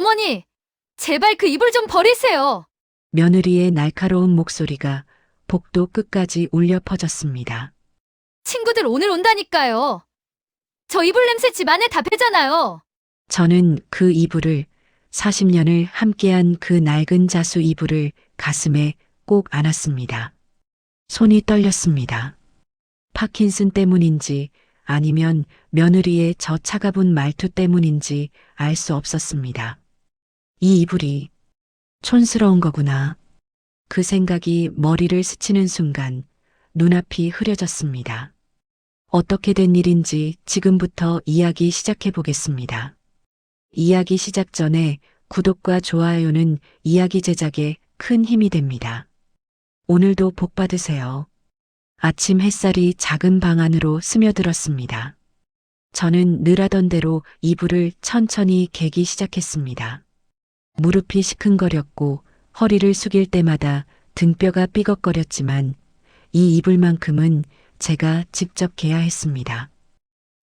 어머니, 제발 그 이불 좀 버리세요. 며느리의 날카로운 목소리가 복도 끝까지 울려 퍼졌습니다. 친구들 오늘 온다니까요. 저 이불 냄새 집안에 다 배잖아요. 저는 그 이불을 40년을 함께한 그 낡은 자수 이불을 가슴에 꼭 안았습니다. 손이 떨렸습니다. 파킨슨 때문인지 아니면 며느리의 저 차가운 말투 때문인지 알 수 없었습니다. 이 이불이 촌스러운 거구나. 그 생각이 머리를 스치는 순간 눈앞이 흐려졌습니다. 어떻게 된 일인지 지금부터 이야기 시작해 보겠습니다. 이야기 시작 전에 구독과 좋아요는 이야기 제작에 큰 힘이 됩니다. 오늘도 복 받으세요. 아침 햇살이 작은 방 안으로 스며들었습니다. 저는 늘 하던 대로 이불을 천천히 개기 시작했습니다. 무릎이 시큰거렸고 허리를 숙일 때마다 등뼈가 삐걱거렸지만 이 이불만큼은 제가 직접 개야 했습니다.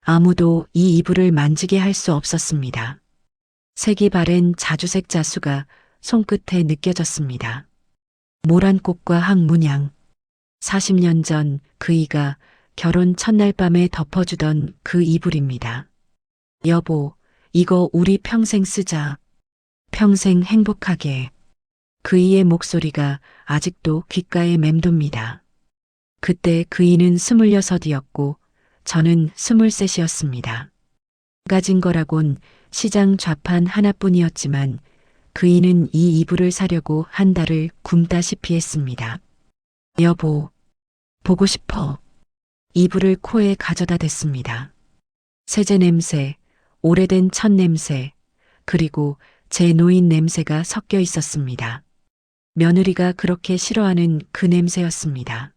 아무도 이 이불을 만지게 할 수 없었습니다. 색이 바랜 자주색 자수가 손끝에 느껴졌습니다. 모란 꽃과 항문양. 40년 전 그이가 결혼 첫날 밤에 덮어주던 그 이불입니다. 여보, 이거 우리 평생 쓰자. 평생 행복하게. 그이의 목소리가 아직도 귓가에 맴돕니다. 그때 그이는 26이었고 저는 23이었습니다. 가진 거라곤 시장 좌판 하나뿐이었지만 그이는 이 이불을 사려고 한 달을 굶다시피 했습니다. 여보, 보고 싶어. 이불을 코에 가져다 댔습니다. 세제 냄새, 오래된 천 냄새, 그리고 제 노인 냄새가 섞여 있었습니다. 며느리가 그렇게 싫어하는 그 냄새였습니다.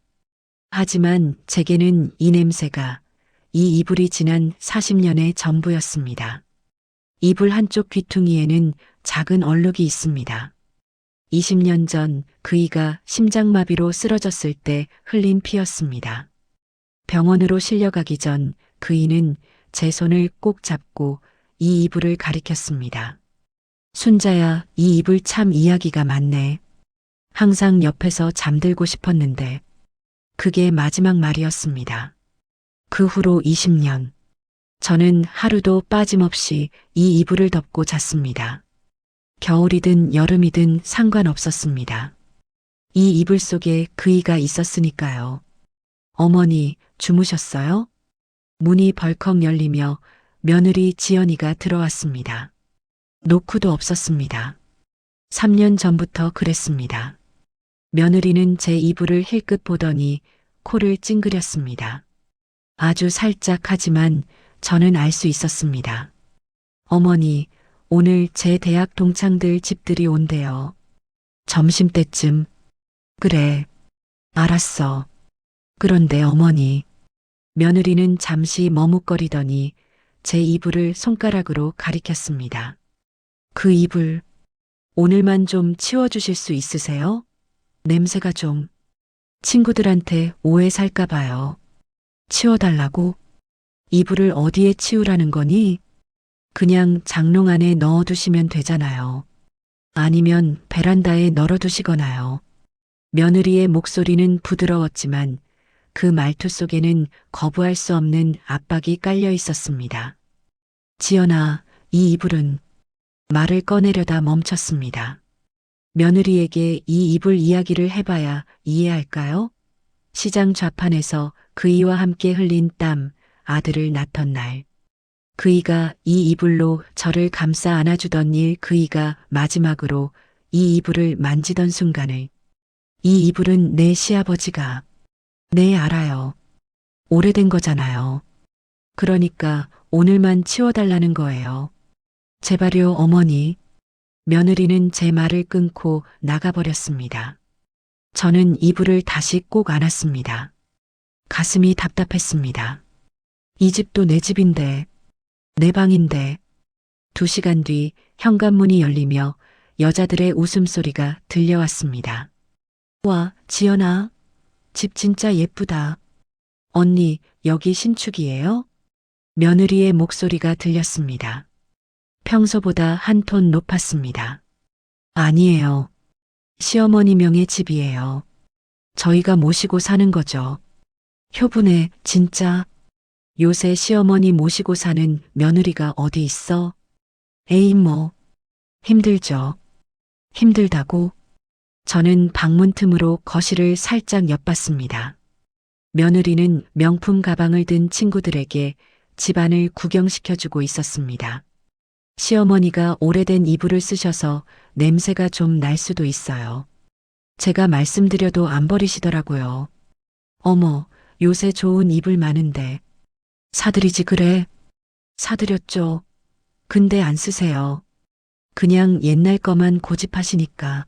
하지만 제게는 이 냄새가 이 이불이 지난 40년의 전부였습니다. 이불 한쪽 귀퉁이에는 작은 얼룩이 있습니다. 20년 전 그이가 심장마비로 쓰러졌을 때 흘린 피였습니다. 병원으로 실려가기 전 그이는 제 손을 꼭 잡고 이 이불을 가리켰습니다. 순자야, 이 이불 참 이야기가 많네. 항상 옆에서 잠들고 싶었는데 그게 마지막 말이었습니다. 그 후로 20년. 저는 하루도 빠짐없이 이 이불을 덮고 잤습니다. 겨울이든 여름이든 상관없었습니다. 이 이불 속에 그이가 있었으니까요. 어머니, 주무셨어요? 문이 벌컥 열리며 며느리 지연이가 들어왔습니다. 노크도 없었습니다. 3년 전부터 그랬습니다. 며느리는 제 이불을 힐끗 보더니 코를 찡그렸습니다. 아주 살짝 하지만 저는 알 수 있었습니다. 어머니, 오늘 제 대학 동창들 집들이 온대요. 점심때쯤. 그래. 알았어. 그런데 어머니. 며느리는 잠시 머뭇거리더니 제 이불을 손가락으로 가리켰습니다. 그 이불, 오늘만 좀 치워주실 수 있으세요? 냄새가 좀. 친구들한테 오해 살까 봐요. 치워달라고? 이불을 어디에 치우라는 거니? 그냥 장롱 안에 넣어두시면 되잖아요. 아니면 베란다에 널어두시거나요. 며느리의 목소리는 부드러웠지만 그 말투 속에는 거부할 수 없는 압박이 깔려 있었습니다. 지연아, 이 이불은 말을 꺼내려다 멈췄습니다. 며느리에게 이 이불 이야기를 해봐야 이해할까요? 시장 좌판에서 그이와 함께 흘린 땀, 아들을 낳던 날. 그이가 이 이불로 저를 감싸 안아주던 일, 그이가 마지막으로 이 이불을 만지던 순간을. 이 이불은 내 시아버지가. 네, 알아요. 오래된 거잖아요. 그러니까 오늘만 치워달라는 거예요. 제발요, 어머니. 며느리는 제 말을 끊고 나가버렸습니다. 저는 이불을 다시 꼭 안았습니다. 가슴이 답답했습니다. 이 집도 내 집인데, 내 방인데. 2시간 뒤 현관문이 열리며 여자들의 웃음소리가 들려왔습니다. 와, 지연아. 집 진짜 예쁘다. 언니, 여기 신축이에요? 며느리의 목소리가 들렸습니다. 평소보다 한 톤 높았습니다. 아니에요. 시어머니 명의 집이에요. 저희가 모시고 사는 거죠. 효분에 진짜 요새 시어머니 모시고 사는 며느리가 어디 있어? 에이 뭐 힘들죠. 힘들다고? 저는 방문 틈으로 거실을 살짝 엿봤습니다. 며느리는 명품 가방을 든 친구들에게 집안을 구경시켜주고 있었습니다. 시어머니가 오래된 이불을 쓰셔서 냄새가 좀 날 수도 있어요. 제가 말씀드려도 안 버리시더라고요. 어머, 요새 좋은 이불 많은데. 사드리지 그래. 사드렸죠. 근데 안 쓰세요. 그냥 옛날 거만 고집하시니까.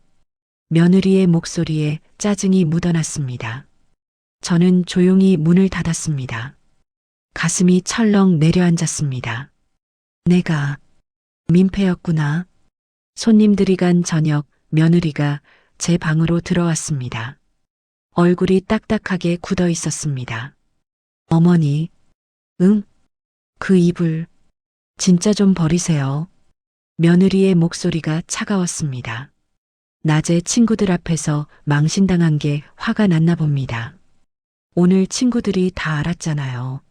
며느리의 목소리에 짜증이 묻어났습니다. 저는 조용히 문을 닫았습니다. 가슴이 철렁 내려앉았습니다. 내가 민폐였구나. 손님들이 간 저녁 며느리가 제 방으로 들어왔습니다. 얼굴이 딱딱하게 굳어 있었습니다. 어머니, 응? 그 이불 진짜 좀 버리세요. 며느리의 목소리가 차가웠습니다. 낮에 친구들 앞에서 망신당한 게 화가 났나 봅니다. 오늘 친구들이 다 알았잖아요.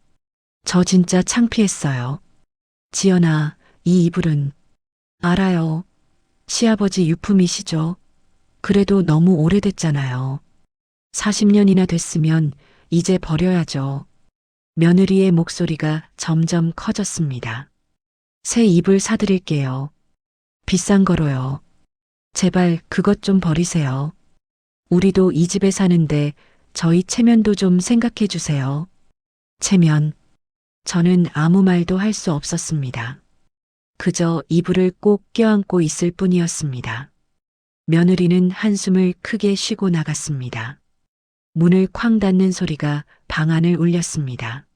저 진짜 창피했어요. 지연아, 이 이불은 알아요. 시아버지 유품이시죠. 그래도 너무 오래됐잖아요. 40년이나 됐으면 이제 버려야죠. 며느리의 목소리가 점점 커졌습니다. 새 이불 사드릴게요. 비싼 거로요. 제발 그것 좀 버리세요. 우리도 이 집에 사는데 저희 체면도 좀 생각해 주세요. 체면. 저는 아무 말도 할 수 없었습니다. 그저 이불을 꼭 껴안고 있을 뿐이었습니다. 며느리는 한숨을 크게 쉬고 나갔습니다. 문을 쾅 닫는 소리가 방 안을 울렸습니다.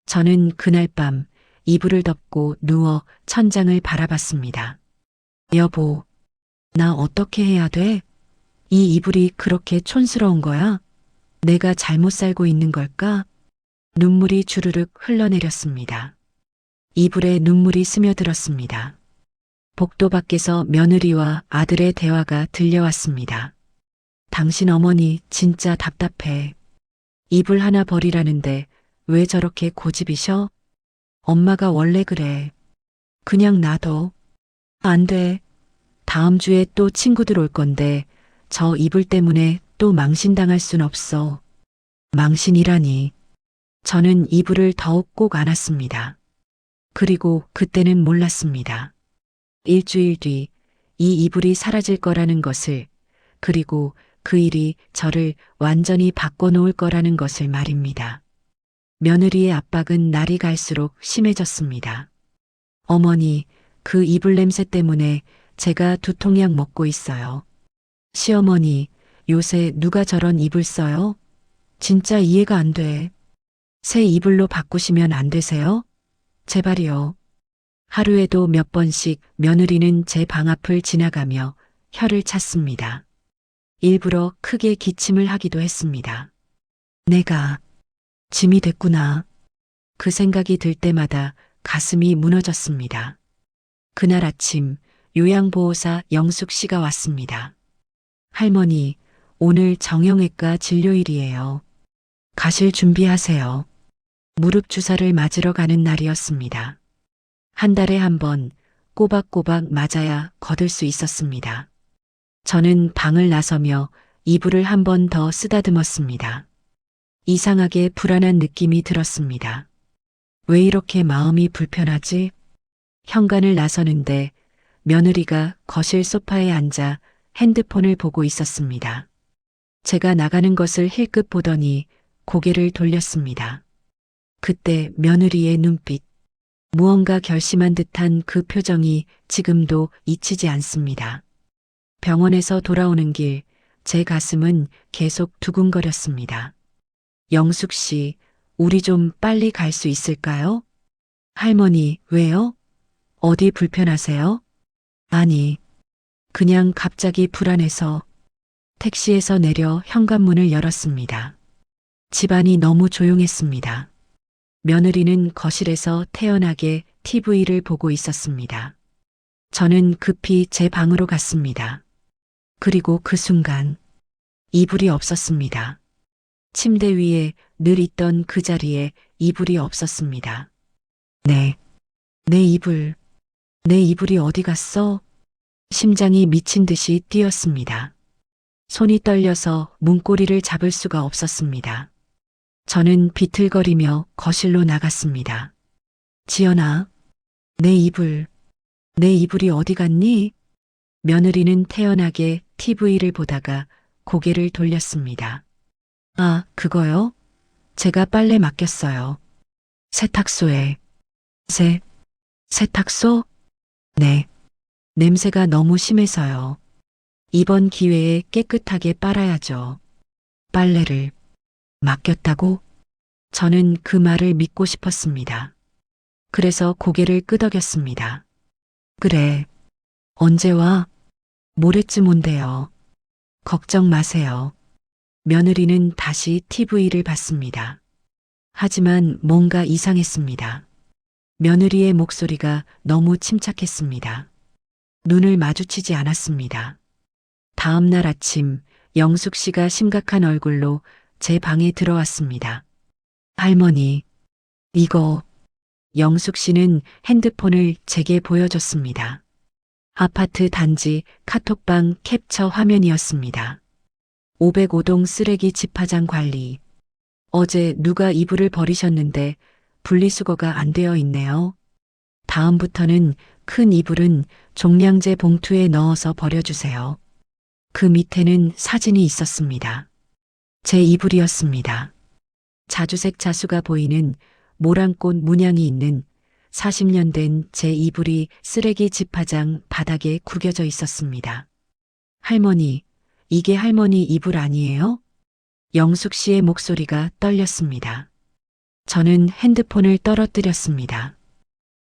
저는 그날 밤 이불을 덮고 누워 천장을 바라봤습니다. 여보, 나 어떻게 해야 돼? 이 이불이 그렇게 촌스러운 거야? 내가 잘못 살고 있는 걸까? 눈물이 주르륵 흘러내렸습니다. 이불에 눈물이 스며들었습니다. 복도 밖에서 며느리와 아들의 대화가 들려왔습니다. 당신 어머니 진짜 답답해. 이불 하나 버리라는데 왜 저렇게 고집이셔? 엄마가 원래 그래. 그냥 놔둬. 안 돼. 다음 주에 또 친구들 올 건데 저 이불 때문에 또 망신당할 순 없어. 망신이라니. 저는 이불을 더욱 꼭 안았습니다. 그리고 그때는 몰랐습니다. 일주일 뒤 이 이불이 사라질 거라는 것을, 그리고 그 일이 저를 완전히 바꿔놓을 거라는 것을 말입니다. 며느리의 압박은 날이 갈수록 심해졌습니다. 어머니, 그 이불 냄새 때문에 제가 두통약 먹고 있어요. 시어머니, 요새 누가 저런 이불 써요? 진짜 이해가 안 돼. 새 이불로 바꾸시면 안 되세요? 제발이요. 하루에도 몇 번씩 며느리는 제 방 앞을 지나가며 혀를 찼습니다. 일부러 크게 기침을 하기도 했습니다. 내가 짐이 됐구나. 그 생각이 들 때마다 가슴이 무너졌습니다. 그날 아침 요양보호사 영숙 씨가 왔습니다. 할머니, 오늘 정형외과 진료일이에요. 가실 준비하세요. 무릎 주사를 맞으러 가는 날이었습니다. 한 달에 한 번 꼬박꼬박 맞아야 거들 수 있었습니다. 저는 방을 나서며 이불을 한 번 더 쓰다듬었습니다. 이상하게 불안한 느낌이 들었습니다. 왜 이렇게 마음이 불편하지? 현관을 나서는데 며느리가 거실 소파에 앉아 핸드폰을 보고 있었습니다. 제가 나가는 것을 힐끗 보더니 고개를 돌렸습니다. 그때 며느리의 눈빛, 무언가 결심한 듯한 그 표정이 지금도 잊히지 않습니다. 병원에서 돌아오는 길, 제 가슴은 계속 두근거렸습니다. 영숙 씨, 우리 좀 빨리 갈 수 있을까요? 할머니, 왜요? 어디 불편하세요? 아니, 그냥 갑자기 불안해서. 택시에서 내려 현관문을 열었습니다. 집안이 너무 조용했습니다. 며느리는 거실에서 태연하게 TV를 보고 있었습니다. 저는 급히 제 방으로 갔습니다. 그리고 그 순간 이불이 없었습니다. 침대 위에 늘 있던 그 자리에 이불이 없었습니다. 네, 내 이불, 내 이불이 어디 갔어? 심장이 미친 듯이 뛰었습니다. 손이 떨려서 문고리를 잡을 수가 없었습니다. 저는 비틀거리며 거실로 나갔습니다. 지연아, 내 이불, 내 이불이 어디 갔니? 며느리는 태연하게 TV를 보다가 고개를 돌렸습니다. 아, 그거요? 제가 빨래 맡겼어요. 세탁소에. 세탁소? 네. 냄새가 너무 심해서요. 이번 기회에 깨끗하게 빨아야죠. 빨래를 맡겼다고? 저는 그 말을 믿고 싶었습니다. 그래서 고개를 끄덕였습니다. 그래. 언제 와? 모레쯤 온대요. 걱정 마세요. 며느리는 다시 TV를 봤습니다. 하지만 뭔가 이상했습니다. 며느리의 목소리가 너무 침착했습니다. 눈을 마주치지 않았습니다. 다음 날 아침 영숙 씨가 심각한 얼굴로 제 방에 들어왔습니다. 할머니, 이거. 영숙 씨는 핸드폰을 제게 보여줬습니다. 아파트 단지 카톡방 캡처 화면이었습니다. 505동 쓰레기 집화장 관리. 어제 누가 이불을 버리셨는데 분리수거가 안 되어 있네요. 다음부터는 큰 이불은 종량제 봉투에 넣어서 버려주세요. 그 밑에는 사진이 있었습니다. 제 이불이었습니다. 자주색 자수가 보이는 모란꽃 문양이 있는 40년 된 제 이불이 쓰레기 집화장 바닥에 구겨져 있었습니다. 할머니, 이게 할머니 이불 아니에요? 영숙 씨의 목소리가 떨렸습니다. 저는 핸드폰을 떨어뜨렸습니다.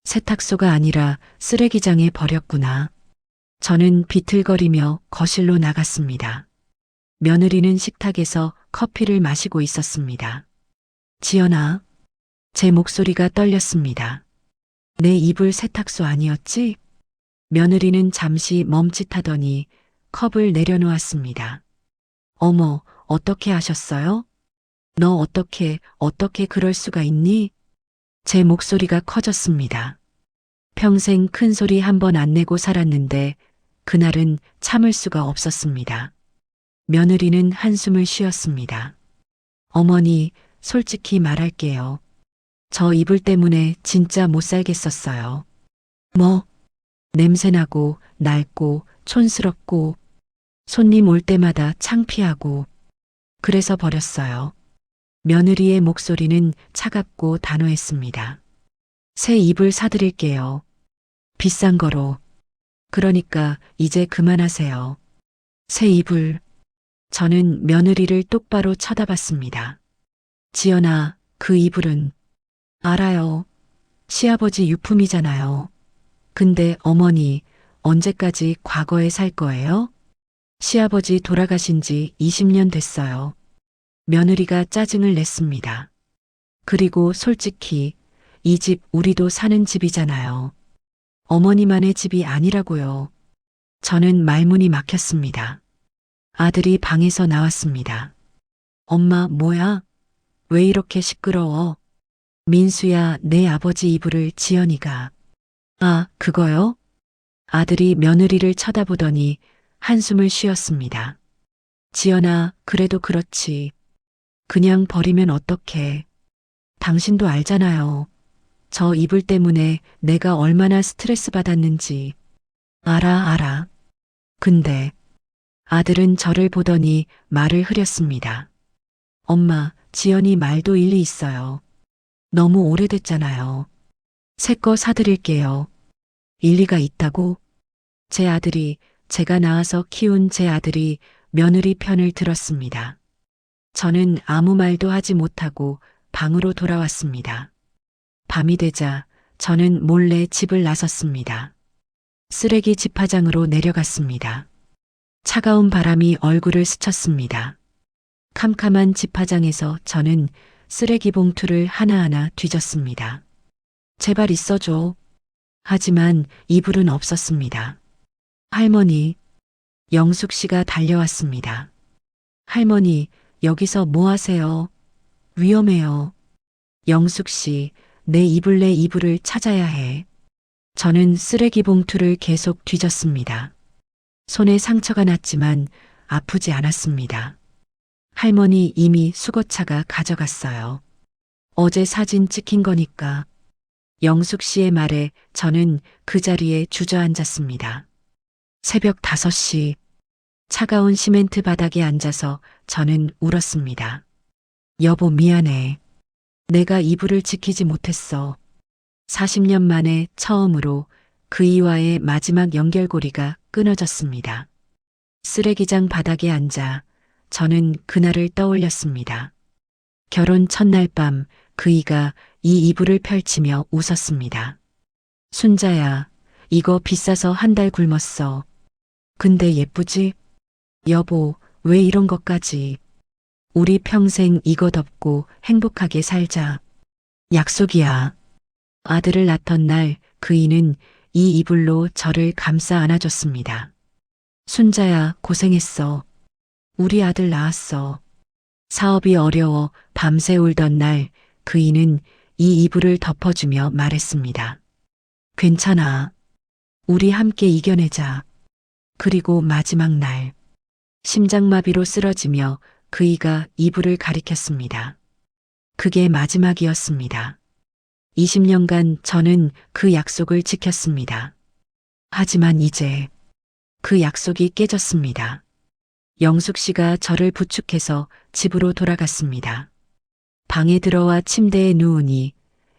세탁소가 아니라 쓰레기장에 버렸구나. 저는 비틀거리며 거실로 나갔습니다. 며느리는 식탁에서 커피를 마시고 있었습니다. 지연아, 제 목소리가 떨렸습니다. 내 이불 세탁소 아니었지? 며느리는 잠시 멈칫하더니 컵을 내려놓았습니다. 어머, 어떻게 하셨어요? 너 어떻게 그럴 수가 있니? 제 목소리가 커졌습니다. 평생 큰 소리 한 번 안 내고 살았는데 그날은 참을 수가 없었습니다. 며느리는 한숨을 쉬었습니다. 어머니, 솔직히 말할게요. 저 이불 때문에 진짜 못 살겠었어요. 뭐? 냄새나고 낡고 촌스럽고 손님 올 때마다 창피하고 그래서 버렸어요. 며느리의 목소리는 차갑고 단호했습니다. 새 이불 사드릴게요. 비싼 거로. 그러니까 이제 그만하세요. 새 이불. 저는 며느리를 똑바로 쳐다봤습니다. 지연아, 그 이불은. 알아요. 시아버지 유품이잖아요. 근데 어머니, 언제까지 과거에 살 거예요? 시아버지 돌아가신 지 20년 됐어요. 며느리가 짜증을 냈습니다. 그리고 솔직히 이 집 우리도 사는 집이잖아요. 어머니만의 집이 아니라고요. 저는 말문이 막혔습니다. 아들이 방에서 나왔습니다. 엄마, 뭐야? 왜 이렇게 시끄러워? 민수야, 내 아버지 이불을 지연이가. 아, 그거요? 아들이 며느리를 쳐다보더니 한숨을 쉬었습니다. 지연아, 그래도 그렇지. 그냥 버리면 어떡해. 당신도 알잖아요. 저 이불 때문에 내가 얼마나 스트레스 받았는지. 알아. 근데 아들은 저를 보더니 말을 흐렸습니다. 엄마, 지연이 말도 일리 있어요. 너무 오래됐잖아요. 새 거 사드릴게요. 일리가 있다고? 제 아들이, 제가 낳아서 키운 제 아들이 며느리 편을 들었습니다. 저는 아무 말도 하지 못하고 방으로 돌아왔습니다. 밤이 되자 저는 몰래 집을 나섰습니다. 쓰레기 집화장으로 내려갔습니다. 차가운 바람이 얼굴을 스쳤습니다. 캄캄한 집화장에서 저는 쓰레기 봉투를 하나하나 뒤졌습니다. 제발 있어줘. 하지만 이불은 없었습니다. 할머니, 영숙 씨가 달려왔습니다. 할머니, 여기서 뭐 하세요? 위험해요. 영숙 씨, 내 이불을 찾아야 해. 저는 쓰레기 봉투를 계속 뒤졌습니다. 손에 상처가 났지만 아프지 않았습니다. 할머니 이미 수거차가 가져갔어요. 어제 사진 찍힌 거니까. 영숙 씨의 말에 저는 그 자리에 주저앉았습니다. 새벽 5시, 차가운 시멘트 바닥에 앉아서 저는 울었습니다. 여보 미안해. 내가 이불을 지키지 못했어. 40년 만에 처음으로 그이와의 마지막 연결고리가 끊어졌습니다. 쓰레기장 바닥에 앉아 저는 그날을 떠올렸습니다. 결혼 첫날 밤 그이가 이 이불을 펼치며 웃었습니다. 순자야, 이거 비싸서 한 달 굶었어. 근데 예쁘지? 여보, 왜 이런 것까지? 우리 평생 이거 덮고 행복하게 살자. 약속이야. 아들을 낳던 날 그이는 이 이불로 저를 감싸 안아줬습니다. 순자야, 고생했어. 우리 아들 낳았어. 사업이 어려워 밤새 울던 날 그이는 이 이불을 덮어주며 말했습니다. 괜찮아. 우리 함께 이겨내자. 그리고 마지막 날, 심장마비로 쓰러지며 그이가 이불을 가리켰습니다. 그게 마지막이었습니다. 20년간 저는 그 약속을 지켰습니다. 하지만 이제 그 약속이 깨졌습니다. 영숙 씨가 저를 부축해서 집으로 돌아갔습니다. 방에 들어와 침대에 누우니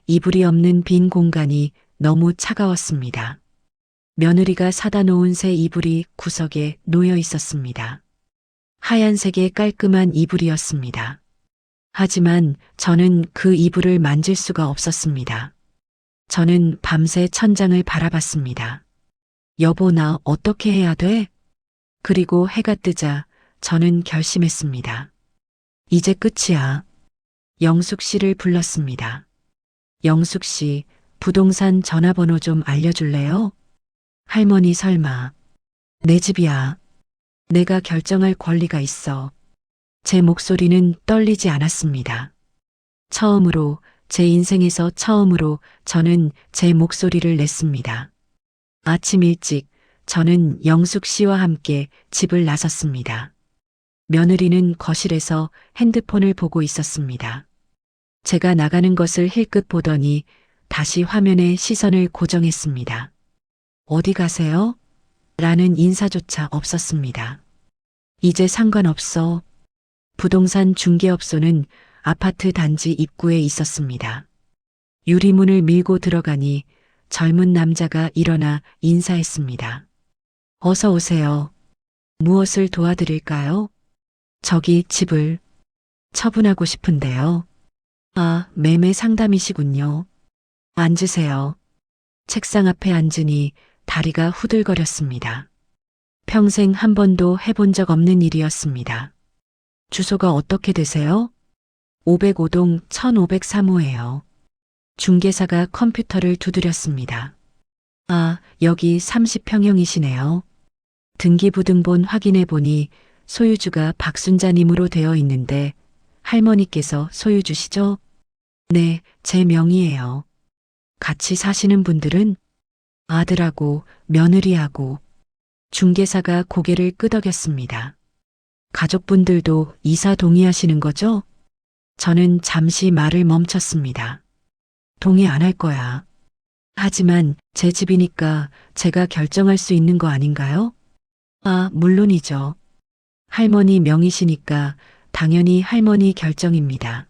이불이 없는 빈 공간이 너무 차가웠습니다. 며느리가 사다 놓은 새 이불이 구석에 놓여 있었습니다. 하얀색의 깔끔한 이불이었습니다. 하지만 저는 그 이불을 만질 수가 없었습니다. 저는 밤새 천장을 바라봤습니다. 여보, 나 어떻게 해야 돼? 그리고 해가 뜨자 저는 결심했습니다. 이제 끝이야. 영숙 씨를 불렀습니다. 영숙 씨, 부동산 전화번호 좀 알려줄래요? 할머니 설마. 내 집이야. 내가 결정할 권리가 있어. 제 목소리는 떨리지 않았습니다. 처음으로, 제 인생에서 처음으로 저는 제 목소리를 냈습니다. 아침 일찍 저는 영숙 씨와 함께 집을 나섰습니다. 며느리는 거실에서 핸드폰을 보고 있었습니다. 제가 나가는 것을 힐끗 보더니 다시 화면에 시선을 고정했습니다. 어디 가세요? 라는 인사조차 없었습니다. 이제 상관없어. 부동산 중개업소는 아파트 단지 입구에 있었습니다. 유리문을 밀고 들어가니 젊은 남자가 일어나 인사했습니다. 어서 오세요. 무엇을 도와드릴까요? 저기 집을 처분하고 싶은데요. 아, 매매 상담이시군요. 앉으세요. 책상 앞에 앉으니 다리가 후들거렸습니다. 평생 한 번도 해본 적 없는 일이었습니다. 주소가 어떻게 되세요? 505동 1503호예요. 중개사가 컴퓨터를 두드렸습니다. 아, 여기 30평형이시네요. 등기부등본 확인해 보니 소유주가 박순자님으로 되어 있는데 할머니께서 소유주시죠? 네, 제 명의예요. 같이 사시는 분들은 아들하고 며느리하고. 중개사가 고개를 끄덕였습니다. 가족분들도 이사 동의하시는 거죠? 저는 잠시 말을 멈췄습니다. 동의 안 할 거야. 하지만 제 집이니까 제가 결정할 수 있는 거 아닌가요? 아, 물론이죠. 할머니 명의시니까 당연히 할머니 결정입니다.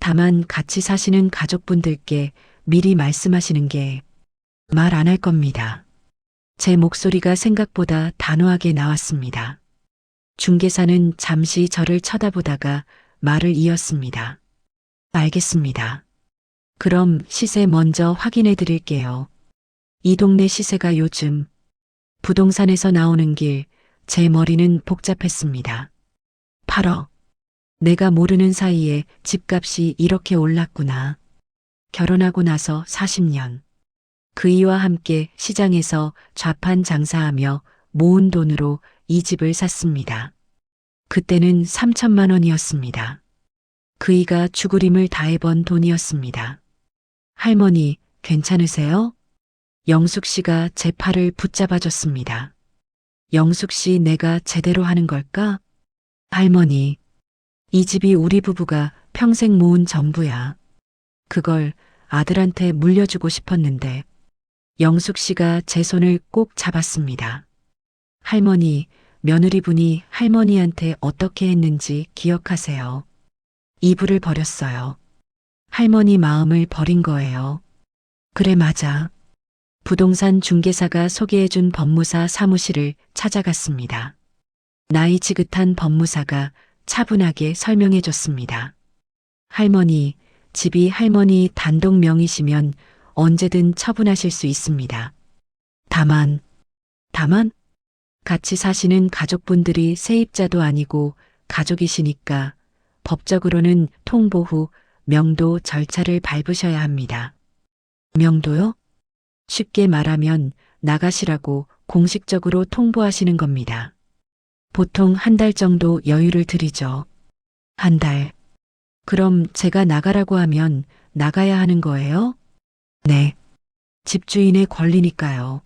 다만 같이 사시는 가족분들께 미리 말씀하시는 게 말 안 할 겁니다. 제 목소리가 생각보다 단호하게 나왔습니다. 중개사는 잠시 저를 쳐다보다가 말을 이었습니다. 알겠습니다. 그럼 시세 먼저 확인해 드릴게요. 이 동네 시세가 요즘 부동산에서 나오는 길, 제 머리는 복잡했습니다. 8억. 내가 모르는 사이에 집값이 이렇게 올랐구나. 결혼하고 나서 40년. 그이와 함께 시장에서 좌판 장사하며 모은 돈으로 이 집을 샀습니다. 그때는 3천만 원이었습니다. 그이가 죽으림을 다해 번 돈이었습니다. 할머니, 괜찮으세요? 영숙 씨가 제 팔을 붙잡아 줬습니다. 영숙 씨, 내가 제대로 하는 걸까? 할머니, 이 집이 우리 부부가 평생 모은 전부야. 그걸 아들한테 물려주고 싶었는데 영숙 씨가 제 손을 꼭 잡았습니다. 할머니, 며느리분이 할머니한테 어떻게 했는지 기억하세요. 이불을 버렸어요. 할머니 마음을 버린 거예요. 그래, 맞아. 부동산 중개사가 소개해준 법무사 사무실을 찾아갔습니다. 나이 지긋한 법무사가 차분하게 설명해줬습니다. 할머니, 집이 할머니 단독 명의시면 언제든 처분하실 수 있습니다. 다만, 같이 사시는 가족분들이 세입자도 아니고 가족이시니까 법적으로는 통보 후 명도 절차를 밟으셔야 합니다. 명도요? 쉽게 말하면 나가시라고 공식적으로 통보하시는 겁니다. 보통 한 달 정도 여유를 드리죠. 한 달. 그럼 제가 나가라고 하면 나가야 하는 거예요? 네. 집주인의 권리니까요.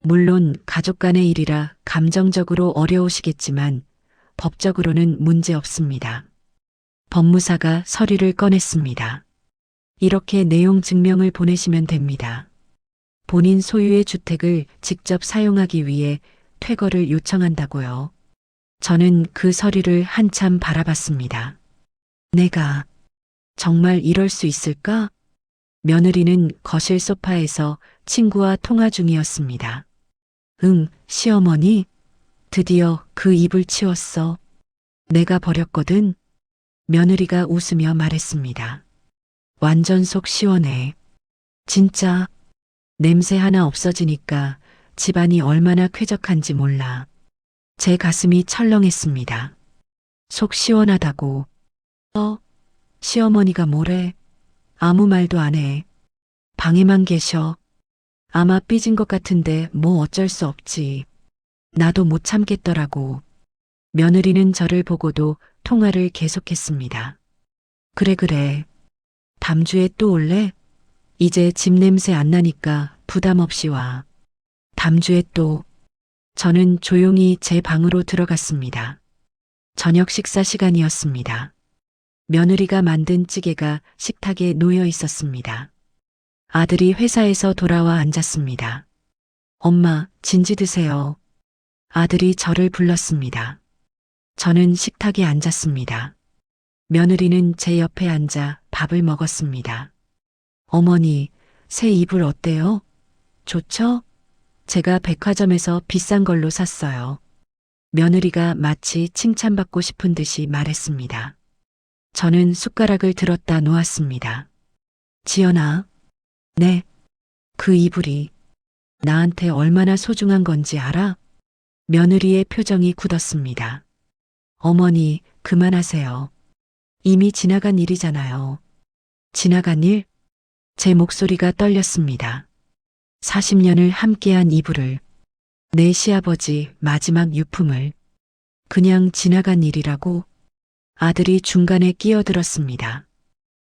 물론 가족 간의 일이라 감정적으로 어려우시겠지만 법적으로는 문제 없습니다. 법무사가 서류를 꺼냈습니다. 이렇게 내용 증명을 보내시면 됩니다. 본인 소유의 주택을 직접 사용하기 위해 퇴거를 요청한다고요. 저는 그 서류를 한참 바라봤습니다. 내가 정말 이럴 수 있을까? 며느리는 거실 소파에서 친구와 통화 중이었습니다. 응, 시어머니. 드디어 그 입을 치웠어. 내가 버렸거든. 며느리가 웃으며 말했습니다. 완전 속 시원해. 진짜 냄새 하나 없어지니까 집안이 얼마나 쾌적한지 몰라. 제 가슴이 철렁했습니다. 속 시원하다고. 시어머니가 뭐래? 아무 말도 안 해. 방에만 계셔. 아마 삐진 것 같은데 뭐 어쩔 수 없지. 나도 못 참겠더라고. 며느리는 저를 보고도 통화를 계속했습니다. 그래. 다음 주에 또 올래? 이제 집 냄새 안 나니까 부담 없이 와. 다음 주에 또. 저는 조용히 제 방으로 들어갔습니다. 저녁 식사 시간이었습니다. 며느리가 만든 찌개가 식탁에 놓여 있었습니다. 아들이 회사에서 돌아와 앉았습니다. 엄마, 진지 드세요. 아들이 저를 불렀습니다. 저는 식탁에 앉았습니다. 며느리는 제 옆에 앉아 밥을 먹었습니다. 어머니, 새 이불 어때요? 좋죠? 제가 백화점에서 비싼 걸로 샀어요. 며느리가 마치 칭찬받고 싶은 듯이 말했습니다. 저는 숟가락을 들었다 놓았습니다. 지연아. 네. 그 이불이 나한테 얼마나 소중한 건지 알아? 며느리의 표정이 굳었습니다. 어머니, 그만하세요. 이미 지나간 일이잖아요. 지나간 일? 제 목소리가 떨렸습니다. 40년을 함께한 이불을, 내 시아버지 마지막 유품을 그냥 지나간 일이라고? 아들이 중간에 끼어들었습니다.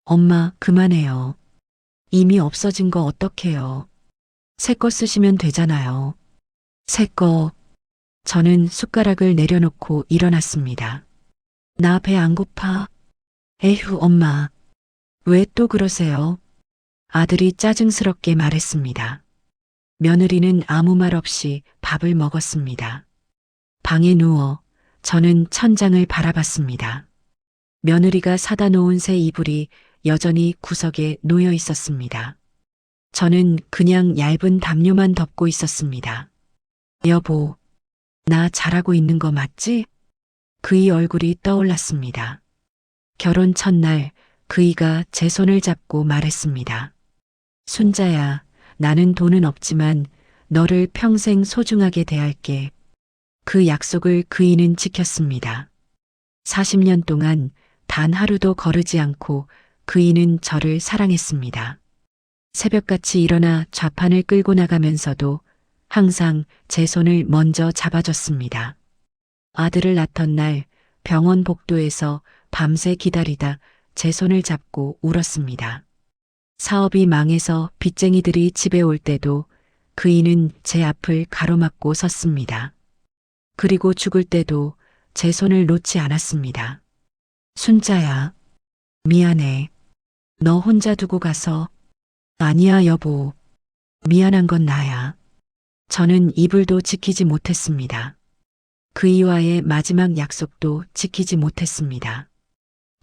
엄마, 그만해요. 이미 없어진 거 어떡해요. 새 거 쓰시면 되잖아요. 새 거. 저는 숟가락을 내려놓고 일어났습니다. 나 배 안 고파. 에휴, 엄마. 왜 또 그러세요? 아들이 짜증스럽게 말했습니다. 며느리는 아무 말 없이 밥을 먹었습니다. 방에 누워 저는 천장을 바라봤습니다. 며느리가 사다 놓은 새 이불이 여전히 구석에 놓여 있었습니다. 저는 그냥 얇은 담요만 덮고 있었습니다. 여보, 나 잘하고 있는 거 맞지? 그의 얼굴이 떠올랐습니다. 결혼 첫날 그이가 제 손을 잡고 말했습니다. 순자야, 나는 돈은 없지만 너를 평생 소중하게 대할게. 그 약속을 그이는 지켰습니다. 40년 동안 단 하루도 거르지 않고 그이는 저를 사랑했습니다. 새벽같이 일어나 좌판을 끌고 나가면서도 항상 제 손을 먼저 잡아줬습니다. 아들을 낳던 날 병원 복도에서 밤새 기다리다 제 손을 잡고 울었습니다. 사업이 망해서 빚쟁이들이 집에 올 때도 그이는 제 앞을 가로막고 섰습니다. 그리고 죽을 때도 제 손을 놓지 않았습니다. 순자야, 미안해. 너 혼자 두고 가서. 아니야, 여보. 미안한 건 나야. 저는 이불도 지키지 못했습니다. 그이와의 마지막 약속도 지키지 못했습니다.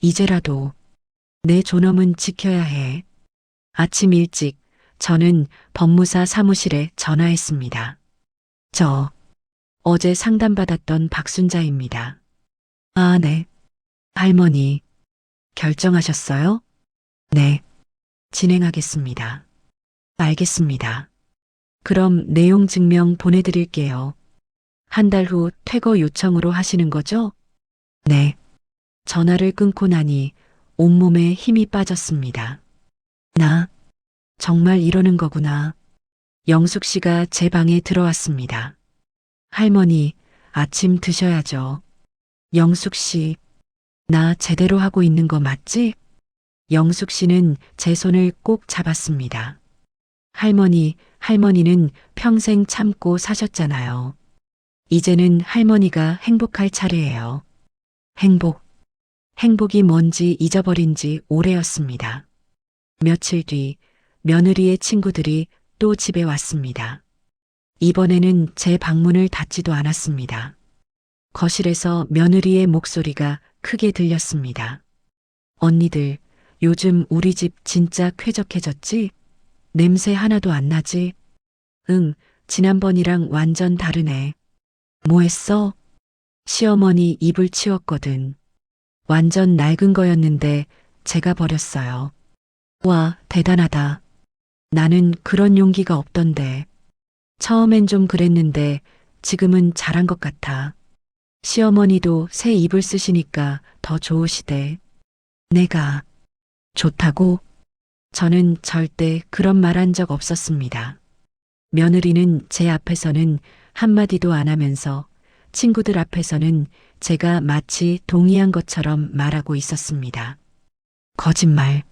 이제라도 내 존엄은 지켜야 해. 아침 일찍 저는 법무사 사무실에 전화했습니다. 저 어제 상담받았던 박순자입니다. 아, 네. 할머니, 결정하셨어요? 네. 진행하겠습니다. 알겠습니다. 그럼 내용 증명 보내드릴게요. 한 달 후 퇴거 요청으로 하시는 거죠? 네. 전화를 끊고 나니 온몸에 힘이 빠졌습니다. 나 정말 이러는 거구나. 영숙 씨가 제 방에 들어왔습니다. 할머니, 아침 드셔야죠. 영숙 씨, 나 제대로 하고 있는 거 맞지? 영숙 씨는 제 손을 꼭 잡았습니다. 할머니는 평생 참고 사셨잖아요. 이제는 할머니가 행복할 차례예요. 행복이 뭔지 잊어버린 지 오래였습니다. 며칠 뒤 며느리의 친구들이 또 집에 왔습니다. 이번에는 제 방문을 닫지도 않았습니다. 거실에서 며느리의 목소리가 크게 들렸습니다. 언니들, 요즘 우리 집 진짜 쾌적해졌지? 냄새 하나도 안 나지? 응, 지난번이랑 완전 다르네. 뭐 했어? 시어머니 이불 치웠거든. 완전 낡은 거였는데 제가 버렸어요. 와, 대단하다. 나는 그런 용기가 없던데. 처음엔 좀 그랬는데 지금은 잘한 것 같아. 시어머니도 새 이불 쓰시니까 더 좋으시대. 내가 좋다고? 저는 절대 그런 말 한 적 없었습니다. 며느리는 제 앞에서는 한마디도 안 하면서 친구들 앞에서는 제가 마치 동의한 것처럼 말하고 있었습니다. 거짓말.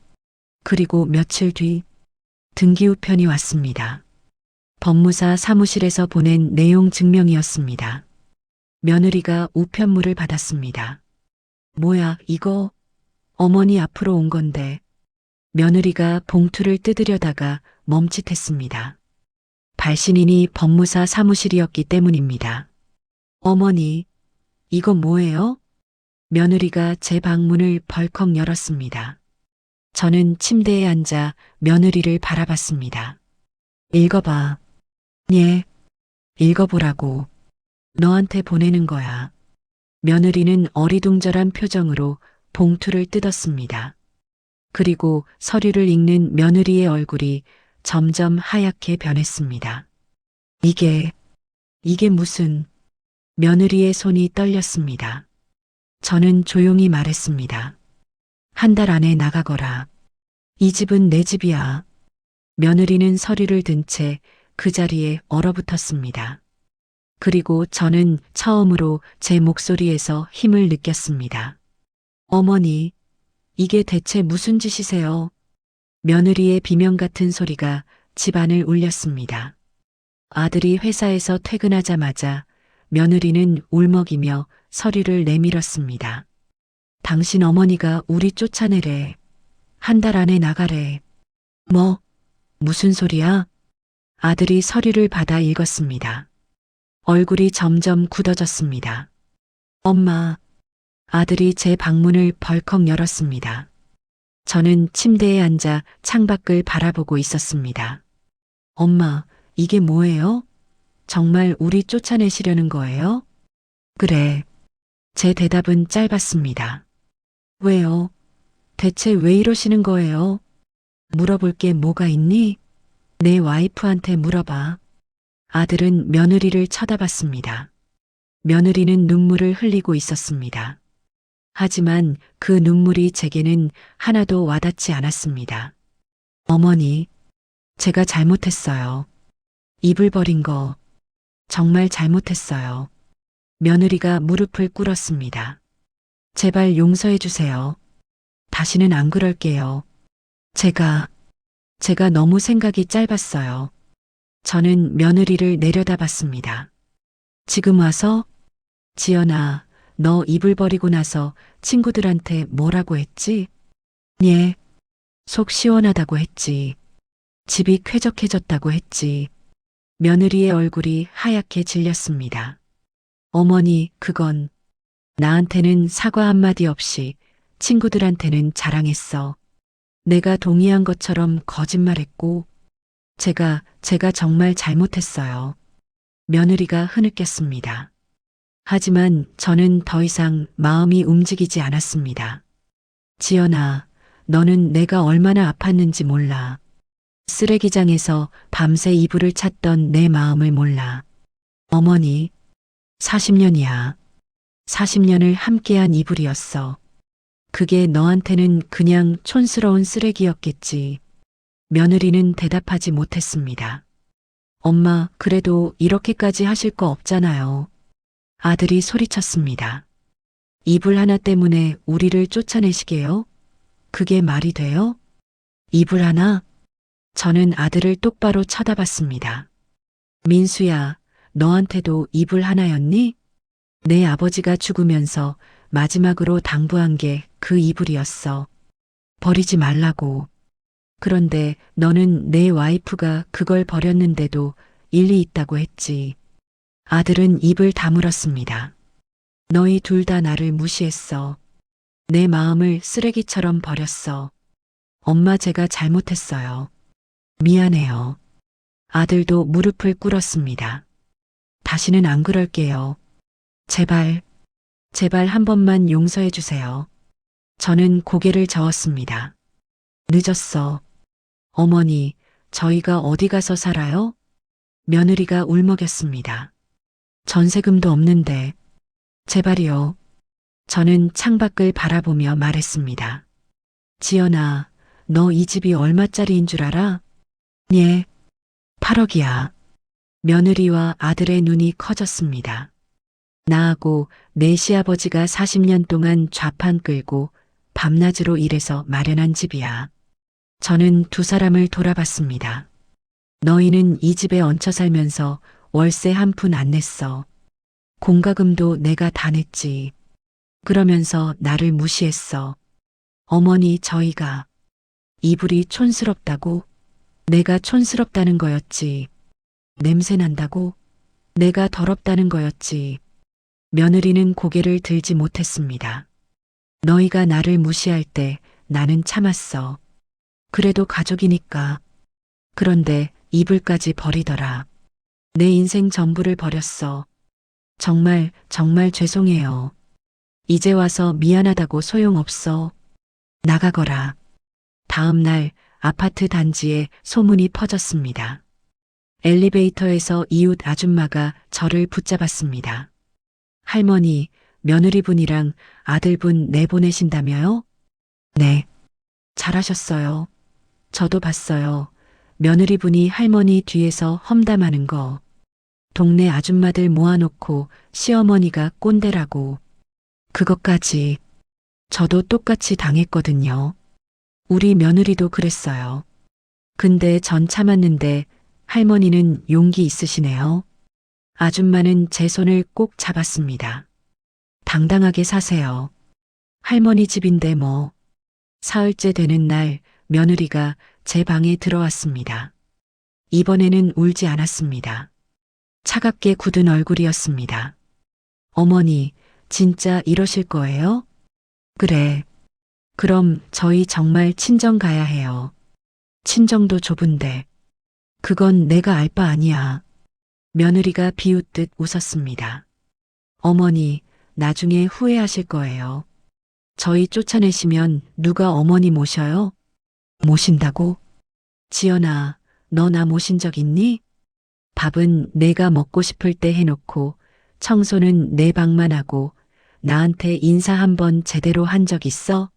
그리고 며칠 뒤 등기 우편이 왔습니다. 법무사 사무실에서 보낸 내용 증명이었습니다. 며느리가 우편물을 받았습니다. 뭐야, 이거? 어머니 앞으로 온 건데. 며느리가 봉투를 뜯으려다가 멈칫했습니다. 발신인이 법무사 사무실이었기 때문입니다. 어머니, 이거 뭐예요? 며느리가 제 방문을 벌컥 열었습니다. 저는 침대에 앉아 며느리를 바라봤습니다. 읽어봐. 예, 읽어보라고. 너한테 보내는 거야. 며느리는 어리둥절한 표정으로 봉투를 뜯었습니다. 그리고 서류를 읽는 며느리의 얼굴이 점점 하얗게 변했습니다. 이게 무슨... 며느리의 손이 떨렸습니다. 저는 조용히 말했습니다. 한 달 안에 나가거라. 이 집은 내 집이야. 며느리는 서류를 든 채 그 자리에 얼어붙었습니다. 그리고 저는 처음으로 제 목소리에서 힘을 느꼈습니다. 어머니, 이게 대체 무슨 짓이세요? 며느리의 비명 같은 소리가 집안을 울렸습니다. 아들이 회사에서 퇴근하자마자 며느리는 울먹이며 서류를 내밀었습니다. 당신 어머니가 우리 쫓아내래. 한 달 안에 나가래. 뭐? 무슨 소리야? 아들이 서류를 받아 읽었습니다. 얼굴이 점점 굳어졌습니다. 엄마. 아들이 제 방문을 벌컥 열었습니다. 저는 침대에 앉아 창밖을 바라보고 있었습니다. 엄마, 이게 뭐예요? 정말 우리 쫓아내시려는 거예요? 그래. 제 대답은 짧았습니다. 왜요? 대체 왜 이러시는 거예요? 물어볼 게 뭐가 있니? 내 와이프한테 물어봐. 아들은 며느리를 쳐다봤습니다. 며느리는 눈물을 흘리고 있었습니다. 하지만 그 눈물이 제게는 하나도 와닿지 않았습니다. 어머니, 제가 잘못했어요. 입을 버린 거 정말 잘못했어요. 며느리가 무릎을 꿇었습니다. 제발 용서해 주세요. 다시는 안 그럴게요. 제가 너무 생각이 짧았어요. 저는 며느리를 내려다봤습니다. 지금 와서? 지연아, 너 입을 버리고 나서 친구들한테 뭐라고 했지? 예, 속 시원하다고 했지. 집이 쾌적해졌다고 했지. 며느리의 얼굴이 하얗게 질렸습니다. 어머니, 그건 나한테는 사과 한마디 없이 친구들한테는 자랑했어. 내가 동의한 것처럼 거짓말했고, 제가 정말 잘못했어요. 며느리가 흐느꼈습니다. 하지만 저는 더 이상 마음이 움직이지 않았습니다. 지연아, 너는 내가 얼마나 아팠는지 몰라. 쓰레기장에서 밤새 이불을 찾던 내 마음을 몰라. 어머니, 40년이야. 40년을 함께한 이불이었어. 그게 너한테는 그냥 촌스러운 쓰레기였겠지. 며느리는 대답하지 못했습니다. 엄마, 그래도 이렇게까지 하실 거 없잖아요. 아들이 소리쳤습니다. 이불 하나 때문에 우리를 쫓아내시게요? 그게 말이 돼요? 이불 하나? 저는 아들을 똑바로 쳐다봤습니다. 민수야, 너한테도 이불 하나였니? 내 아버지가 죽으면서 마지막으로 당부한 게 그 이불이었어. 버리지 말라고. 그런데 너는 내 와이프가 그걸 버렸는데도 일리 있다고 했지. 아들은 입을 다물었습니다. 너희 둘 다 나를 무시했어. 내 마음을 쓰레기처럼 버렸어. 엄마, 제가 잘못했어요. 미안해요. 아들도 무릎을 꿇었습니다. 다시는 안 그럴게요. 제발 한 번만 용서해 주세요. 저는 고개를 저었습니다. 늦었어. 어머니, 저희가 어디 가서 살아요? 며느리가 울먹였습니다. 전세금도 없는데. 제발이요. 저는 창밖을 바라보며 말했습니다. 지연아, 너 이 집이 얼마짜리인 줄 알아? 예, 8억이야. 며느리와 아들의 눈이 커졌습니다. 나하고 내 시아버지가 40년 동안 좌판 끌고 밤낮으로 일해서 마련한 집이야. 저는 두 사람을 돌아봤습니다. 너희는 이 집에 얹혀 살면서 월세 한 푼 안 냈어. 공과금도 내가 다 냈지. 그러면서 나를 무시했어. 어머니, 저희가 이불이 촌스럽다고? 내가 촌스럽다는 거였지. 냄새 난다고? 내가 더럽다는 거였지. 며느리는 고개를 들지 못했습니다. 너희가 나를 무시할 때 나는 참았어. 그래도 가족이니까. 그런데 이불까지 버리더라. 내 인생 전부를 버렸어. 정말 죄송해요. 이제 와서 미안하다고 소용없어. 나가거라. 다음 날 아파트 단지에 소문이 퍼졌습니다. 엘리베이터에서 이웃 아줌마가 저를 붙잡았습니다. 할머니, 며느리분이랑 아들분 내보내신다며요? 네. 잘하셨어요. 저도 봤어요. 며느리분이 할머니 뒤에서 험담하는 거. 동네 아줌마들 모아놓고 시어머니가 꼰대라고. 그것까지 저도 똑같이 당했거든요. 우리 며느리도 그랬어요. 근데 전 참았는데 할머니는 용기 있으시네요. 아줌마는 제 손을 꼭 잡았습니다. 당당하게 사세요. 할머니 집인데 뭐. 사흘째 되는 날 며느리가 제 방에 들어왔습니다. 이번에는 울지 않았습니다. 차갑게 굳은 얼굴이었습니다. 어머니, 진짜 이러실 거예요? 그래. 그럼 저희 정말 친정 가야 해요. 친정도 좁은데. 그건 내가 알 바 아니야. 며느리가 비웃듯 웃었습니다. 어머니, 나중에 후회하실 거예요. 저희 쫓아내시면 누가 어머니 모셔요? 모신다고? 지연아, 너 나 모신 적 있니? 밥은 내가 먹고 싶을 때 해놓고 청소는 내 방만 하고 나한테 인사 한 번 제대로 한 적 있어?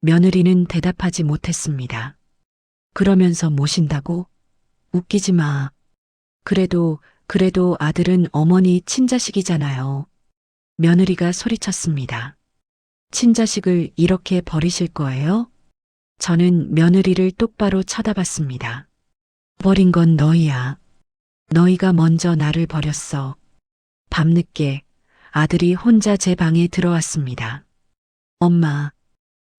며느리는 대답하지 못했습니다. 그러면서 모신다고? 웃기지 마. 그래도 아들은 어머니 친자식이잖아요. 며느리가 소리쳤습니다. 친자식을 이렇게 버리실 거예요? 저는 며느리를 똑바로 쳐다봤습니다. 버린 건 너희야. 너희가 먼저 나를 버렸어. 밤늦게 아들이 혼자 제 방에 들어왔습니다. 엄마,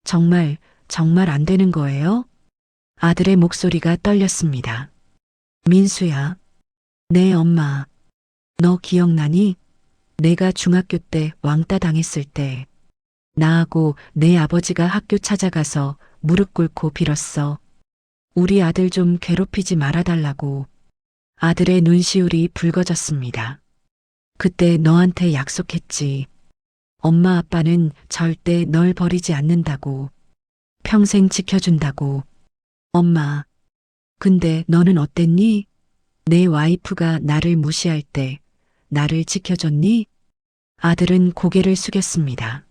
정말 안 되는 거예요? 아들의 목소리가 떨렸습니다. 민수야. 네, 엄마. 너 기억나니? 내가 중학교 때 왕따 당했을 때 나하고 내 아버지가 학교 찾아가서 무릎 꿇고 빌었어. 우리 아들 좀 괴롭히지 말아달라고. 아들의 눈시울이 붉어졌습니다. 그때 너한테 약속했지. 엄마 아빠는 절대 널 버리지 않는다고. 평생 지켜준다고. 엄마, 근데 너는 어땠니? 내 와이프가 나를 무시할 때 나를 지켜줬니? 아들은 고개를 숙였습니다.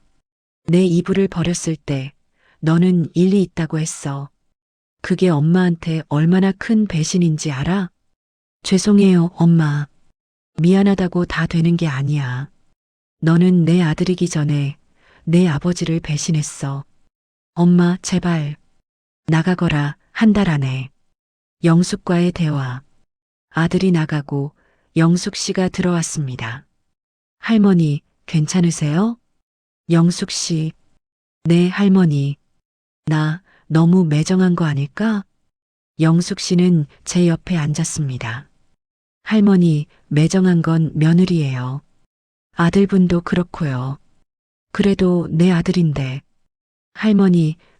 내 이불을 버렸을 때 너는 일리 있다고 했어. 그게 엄마한테 얼마나 큰 배신인지 알아? 죄송해요, 엄마. 미안하다고 다 되는 게 아니야. 너는 내 아들이기 전에 내 아버지를 배신했어. 엄마, 제발. 나가거라, 한 달 안에. 영숙과의 대화. 아들이 나가고 영숙 씨가 들어왔습니다. 할머니, 괜찮으세요? 영숙 씨. 네, 할머니. 나 너무 매정한 거 아닐까? 영숙 씨는 제 옆에 앉았습니다. 할머니, 매정한 건 며느리예요. 아들분도 그렇고요. 그래도 내 아들인데.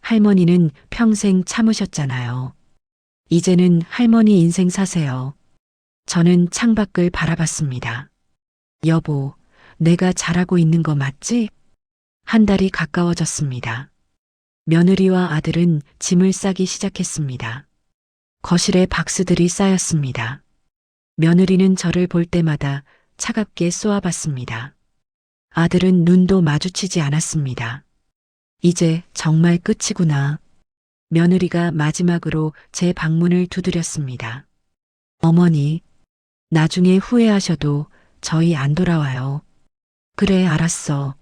할머니는 평생 참으셨잖아요. 이제는 할머니 인생 사세요. 저는 창밖을 바라봤습니다. 여보, 내가 잘하고 있는 거 맞지? 한 달이 가까워졌습니다. 며느리와 아들은 짐을 싸기 시작했습니다. 거실에 박스들이 쌓였습니다. 며느리는 저를 볼 때마다 차갑게 쏘아봤습니다. 아들은 눈도 마주치지 않았습니다. 이제 정말 끝이구나. 며느리가 마지막으로 제 방문을 두드렸습니다. 어머니, 나중에 후회하셔도 저희 안 돌아와요. 그래, 알았어.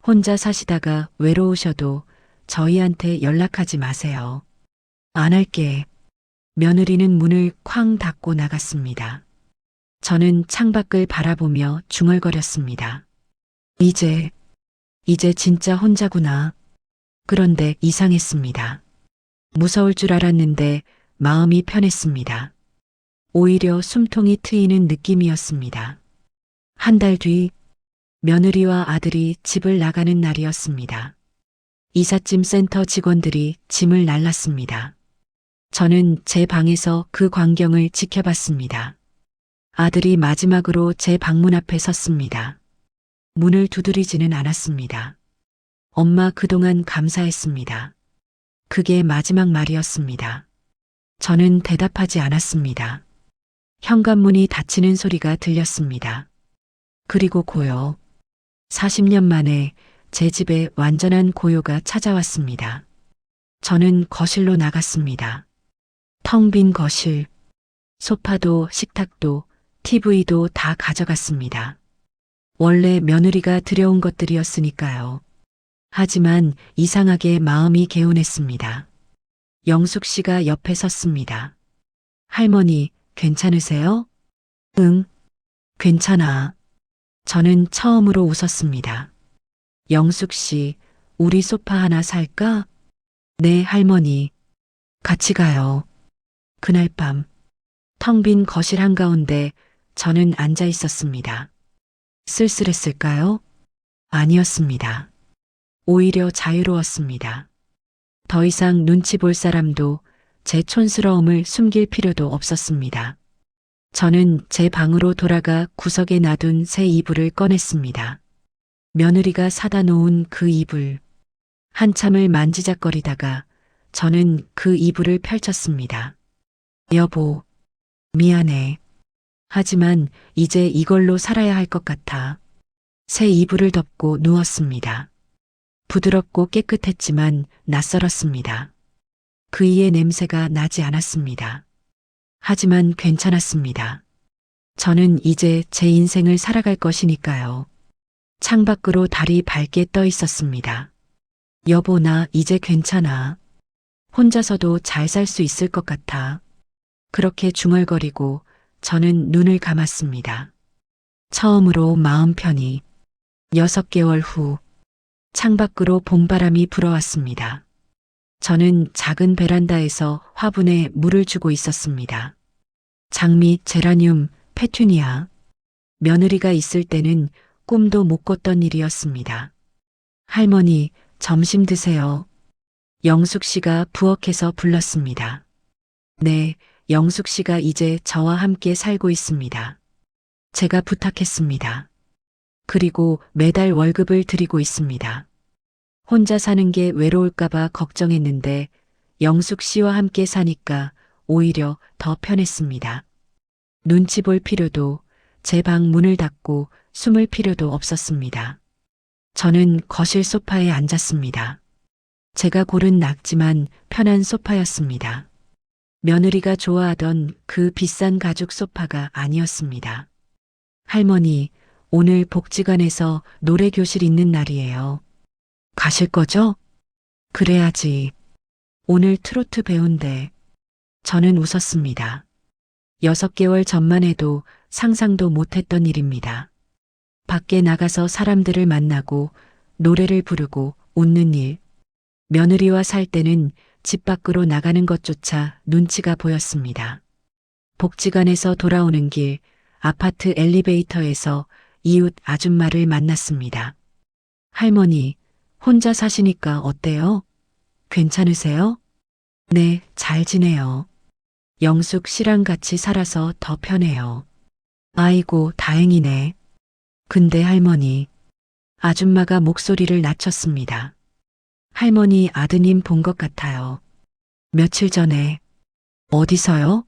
혼자 사시다가 외로우셔도 저희한테 연락하지 마세요. 안 할게. 며느리는 문을 쾅 닫고 나갔습니다. 저는 창밖을 바라보며 중얼거렸습니다. 이제 진짜 혼자구나. 그런데 이상했습니다. 무서울 줄 알았는데 마음이 편했습니다. 오히려 숨통이 트이는 느낌이었습니다. 한 달 뒤, 며느리와 아들이 집을 나가는 날이었습니다. 이삿짐 센터 직원들이 짐을 날랐습니다. 저는 제 방에서 그 광경을 지켜봤습니다. 아들이 마지막으로 제 방문 앞에 섰습니다. 문을 두드리지는 않았습니다. 엄마, 그동안 감사했습니다. 그게 마지막 말이었습니다. 저는 대답하지 않았습니다. 현관문이 닫히는 소리가 들렸습니다. 그리고 고요. 40년 만에 제 집에 완전한 고요가 찾아왔습니다. 저는 거실로 나갔습니다. 텅 빈 거실. 소파도 식탁도 TV도 다 가져갔습니다. 원래 며느리가 들여온 것들이었으니까요. 하지만 이상하게 마음이 개운했습니다. 영숙 씨가 옆에 섰습니다. 할머니, 괜찮으세요? 응, 괜찮아. 저는 처음으로 웃었습니다. 영숙 씨, 우리 소파 하나 살까? 네, 할머니. 같이 가요. 그날 밤, 텅 빈 거실 한가운데 저는 앉아 있었습니다. 쓸쓸했을까요? 아니었습니다. 오히려 자유로웠습니다. 더 이상 눈치 볼 사람도 제 촌스러움을 숨길 필요도 없었습니다. 저는 제 방으로 돌아가 구석에 놔둔 새 이불을 꺼냈습니다. 며느리가 사다 놓은 그 이불. 한참을 만지작거리다가 저는 그 이불을 펼쳤습니다. 여보, 미안해. 하지만 이제 이걸로 살아야 할 것 같아. 새 이불을 덮고 누웠습니다. 부드럽고 깨끗했지만 낯설었습니다. 그 이의 냄새가 나지 않았습니다. 하지만 괜찮았습니다. 저는 이제 제 인생을 살아갈 것이니까요. 창밖으로 달이 밝게 떠 있었습니다. 여보, 나 이제 괜찮아. 혼자서도 잘 살 수 있을 것 같아. 그렇게 중얼거리고 저는 눈을 감았습니다. 처음으로 마음 편히 6개월 후 창밖으로 봄바람이 불어왔습니다. 저는 작은 베란다에서 화분에 물을 주고 있었습니다. 장미, 제라늄, 페투니아. 며느리가 있을 때는 꿈도 못 꿨던 일이었습니다. 할머니, 점심 드세요. 영숙 씨가 부엌에서 불렀습니다. 네, 영숙 씨가 이제 저와 함께 살고 있습니다. 제가 부탁했습니다. 그리고 매달 월급을 드리고 있습니다. 혼자 사는 게 외로울까봐 걱정했는데 영숙 씨와 함께 사니까 오히려 더 편했습니다. 눈치 볼 필요도, 제 방 문을 닫고 숨을 필요도 없었습니다. 저는 거실 소파에 앉았습니다. 제가 고른 낡지만 편한 소파였습니다. 며느리가 좋아하던 그 비싼 가죽 소파가 아니었습니다. 할머니, 오늘 복지관에서 노래 교실 있는 날이에요. 가실 거죠? 그래야지. 오늘 트로트 배운대. 저는 웃었습니다. 6개월 전만 해도 상상도 못했던 일입니다. 밖에 나가서 사람들을 만나고 노래를 부르고 웃는 일. 며느리와 살 때는 집 밖으로 나가는 것조차 눈치가 보였습니다. 복지관에서 돌아오는 길, 아파트 엘리베이터에서 이웃 아줌마를 만났습니다. 할머니, 혼자 사시니까 어때요? 괜찮으세요? 네, 잘 지내요. 영숙 씨랑 같이 살아서 더 편해요. 아이고, 다행이네. 근데 할머니, 아줌마가 목소리를 낮췄습니다. 할머니, 아드님 본 것 같아요. 며칠 전에. 어디서요?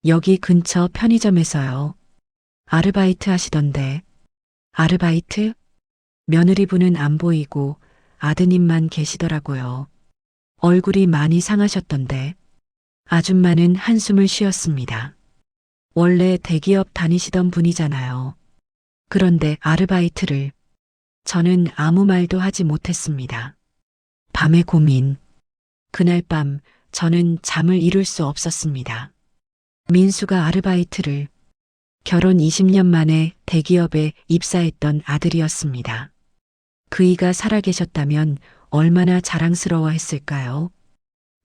여기 근처 편의점에서요. 아르바이트 하시던데. 아르바이트? 며느리분은 안 보이고 아드님만 계시더라고요. 얼굴이 많이 상하셨던데. 아줌마는 한숨을 쉬었습니다. 원래 대기업 다니시던 분이잖아요. 그런데 아르바이트를. 저는 아무 말도 하지 못했습니다. 밤의 고민. 그날 밤 저는 잠을 이룰 수 없었습니다. 민수가 아르바이트를. 결혼 20년 만에 대기업에 입사했던 아들이었습니다. 그이가 살아계셨다면 얼마나 자랑스러워했을까요?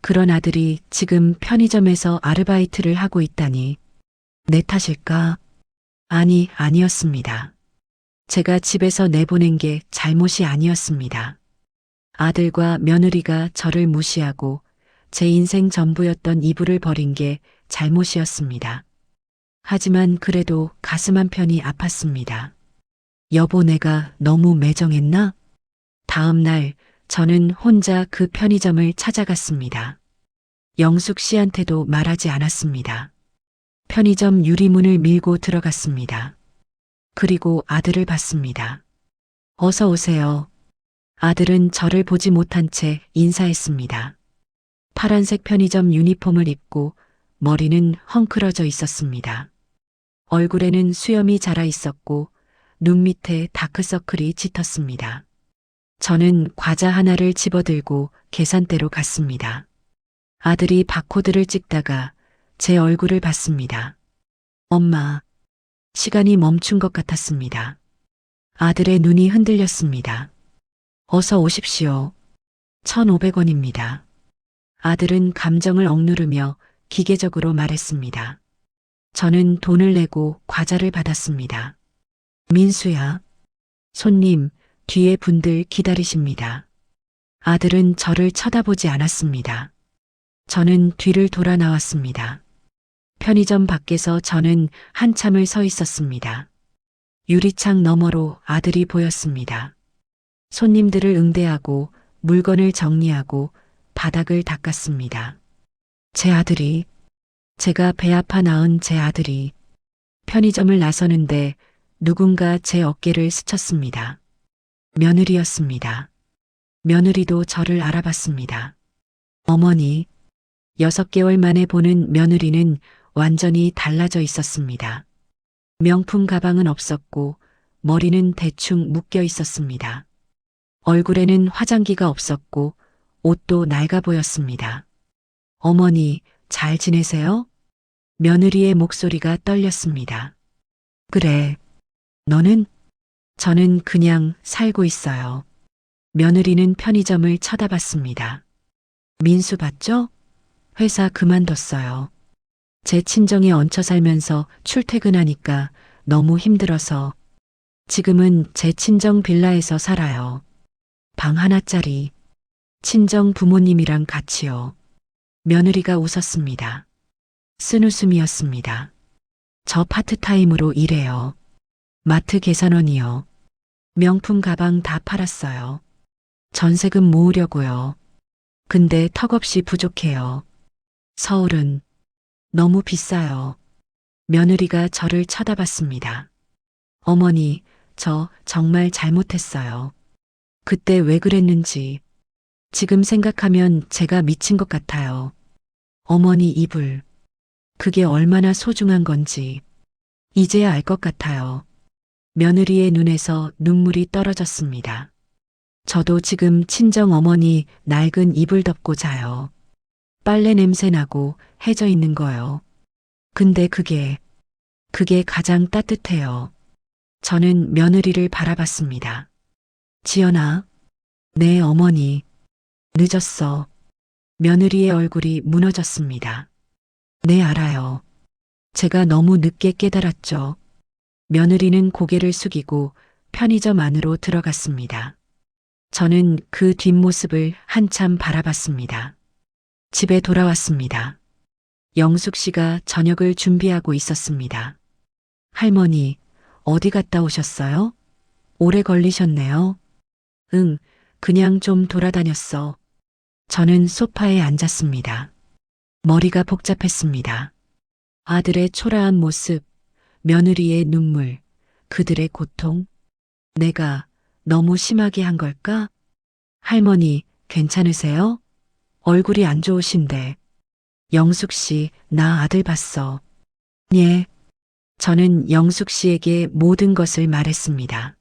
그런 아들이 지금 편의점에서 아르바이트를 하고 있다니. 내 탓일까? 아니었습니다. 제가 집에서 내보낸 게 잘못이 아니었습니다. 아들과 며느리가 저를 무시하고 제 인생 전부였던 이불을 버린 게 잘못이었습니다. 하지만 그래도 가슴 한편이 아팠습니다. 여보, 내가 너무 매정했나? 다음 날 저는 혼자 그 편의점을 찾아갔습니다. 영숙 씨한테도 말하지 않았습니다. 편의점 유리문을 밀고 들어갔습니다. 그리고 아들을 봤습니다. 어서 오세요. 아들은 저를 보지 못한 채 인사했습니다. 파란색 편의점 유니폼을 입고 머리는 헝클어져 있었습니다. 얼굴에는 수염이 자라 있었고 눈 밑에 다크서클이 짙었습니다. 저는 과자 하나를 집어들고 계산대로 갔습니다. 아들이 바코드를 찍다가 제 얼굴을 봤습니다. 엄마, 시간이 멈춘 것 같았습니다. 아들의 눈이 흔들렸습니다. 어서 오십시오. 1,500원입니다. 아들은 감정을 억누르며 기계적으로 말했습니다. 저는 돈을 내고 과자를 받았습니다. 민수야. 손님, 뒤에 분들 기다리십니다. 아들은 저를 쳐다보지 않았습니다. 저는 뒤를 돌아 나왔습니다. 편의점 밖에서 저는 한참을 서 있었습니다. 유리창 너머로 아들이 보였습니다. 손님들을 응대하고 물건을 정리하고 바닥을 닦았습니다. 제 아들이, 제가 배 아파 낳은 제 아들이 편의점을 나서는데 누군가 제 어깨를 스쳤습니다. 며느리였습니다. 며느리도 저를 알아봤습니다. 어머니, 6개월 만에 보는 며느리는 완전히 달라져 있었습니다. 명품 가방은 없었고 머리는 대충 묶여 있었습니다. 얼굴에는 화장기가 없었고 옷도 낡아 보였습니다. 어머니, 잘 지내세요? 며느리의 목소리가 떨렸습니다. 그래. 너는? 저는 그냥 살고 있어요. 며느리는 편의점을 쳐다봤습니다. 민수 봤죠? 회사 그만뒀어요. 제 친정에 얹혀 살면서 출퇴근하니까 너무 힘들어서 지금은 제 친정 빌라에서 살아요. 방 하나짜리. 친정 부모님이랑 같이요. 며느리가 웃었습니다. 쓴웃음이었습니다. 저 파트타임으로 일해요. 마트 계산원이요. 명품 가방 다 팔았어요. 전세금 모으려고요. 근데 턱없이 부족해요. 서울은 너무 비싸요. 며느리가 저를 쳐다봤습니다. 어머니, 저 정말 잘못했어요. 그때 왜 그랬는지 지금 생각하면 제가 미친 것 같아요. 어머니 이불. 그게 얼마나 소중한 건지 이제야 알 것 같아요. 며느리의 눈에서 눈물이 떨어졌습니다. 저도 지금 친정 어머니 낡은 이불 덮고 자요. 빨래 냄새 나고 해져 있는 거요. 근데 그게 가장 따뜻해요. 저는 며느리를 바라봤습니다. 지연아, 네 어머니. 늦었어. 며느리의 얼굴이 무너졌습니다. 네 알아요. 제가 너무 늦게 깨달았죠. 며느리는 고개를 숙이고 편의점 안으로 들어갔습니다. 저는 그 뒷모습을 한참 바라봤습니다. 집에 돌아왔습니다. 영숙 씨가 저녁을 준비하고 있었습니다. 할머니, 어디 갔다 오셨어요? 오래 걸리셨네요. 응, 그냥 좀 돌아다녔어. 저는 소파에 앉았습니다. 머리가 복잡했습니다. 아들의 초라한 모습, 며느리의 눈물, 그들의 고통. 내가 너무 심하게 한 걸까? 할머니, 괜찮으세요? 얼굴이 안 좋으신데. 영숙 씨, 나 아들 봤어. 예. 저는 영숙 씨에게 모든 것을 말했습니다.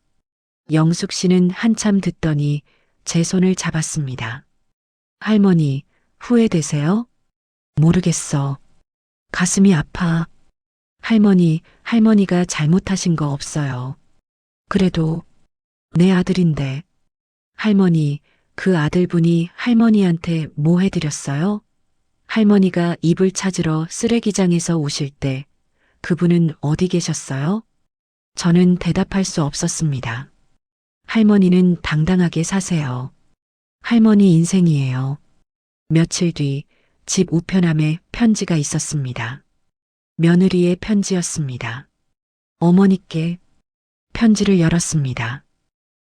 영숙 씨는 한참 듣더니 제 손을 잡았습니다. 할머니, 후회되세요? 모르겠어. 가슴이 아파. 할머니가 잘못하신 거 없어요. 그래도 내 아들인데. 할머니, 그 아들분이 할머니한테 뭐 해드렸어요? 할머니가 이불 찾으러 쓰레기장에서 오실 때 그분은 어디 계셨어요? 저는 대답할 수 없었습니다. 할머니는 당당하게 사세요. 할머니 인생이에요. 며칠 뒤 집 우편함에 편지가 있었습니다. 며느리의 편지였습니다. 어머니께. 편지를 열었습니다.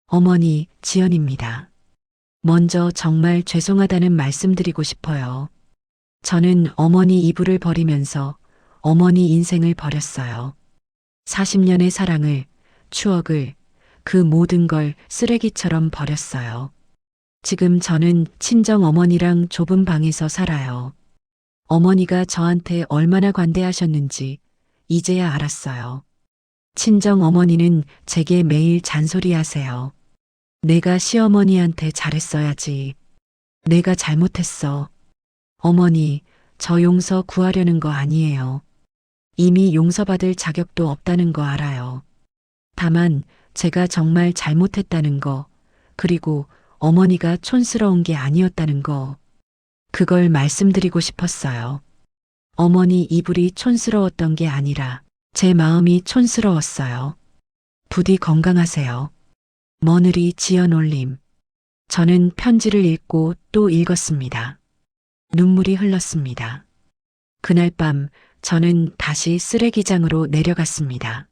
어머니, 지연입니다. 먼저 정말 죄송하다는 말씀드리고 싶어요. 저는 어머니 이불을 버리면서 어머니 인생을 버렸어요. 40년의 사랑을, 추억을, 그 모든 걸 쓰레기처럼 버렸어요. 지금 저는 친정 어머니랑 좁은 방에서 살아요. 어머니가 저한테 얼마나 관대하셨는지 이제야 알았어요. 친정 어머니는 제게 매일 잔소리하세요. 내가 시어머니한테 잘했어야지. 내가 잘못했어. 어머니, 저 용서 구하려는 거 아니에요. 이미 용서받을 자격도 없다는 거 알아요. 다만 제가 정말 잘못했다는 거, 그리고 어머니가 촌스러운 게 아니었다는 거, 그걸 말씀드리고 싶었어요. 어머니 이불이 촌스러웠던 게 아니라 제 마음이 촌스러웠어요. 부디 건강하세요. 머느리 지연 올림. 저는 편지를 읽고 또 읽었습니다. 눈물이 흘렀습니다. 그날 밤 저는 다시 쓰레기장으로 내려갔습니다.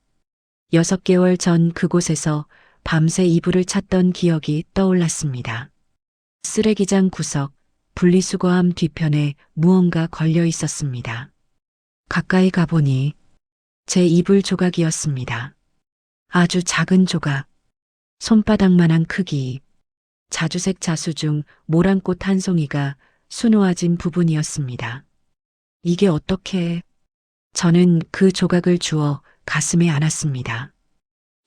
6개월 전 그곳에서 밤새 이불을 찾던 기억이 떠올랐습니다. 쓰레기장 구석, 분리수거함 뒤편에 무언가 걸려 있었습니다. 가까이 가보니 제 이불 조각이었습니다. 아주 작은 조각, 손바닥만한 크기, 자주색 자수 중 모란꽃 한 송이가 수놓아진 부분이었습니다. 이게 어떻게 저는 그 조각을 주워 가슴에 안았습니다.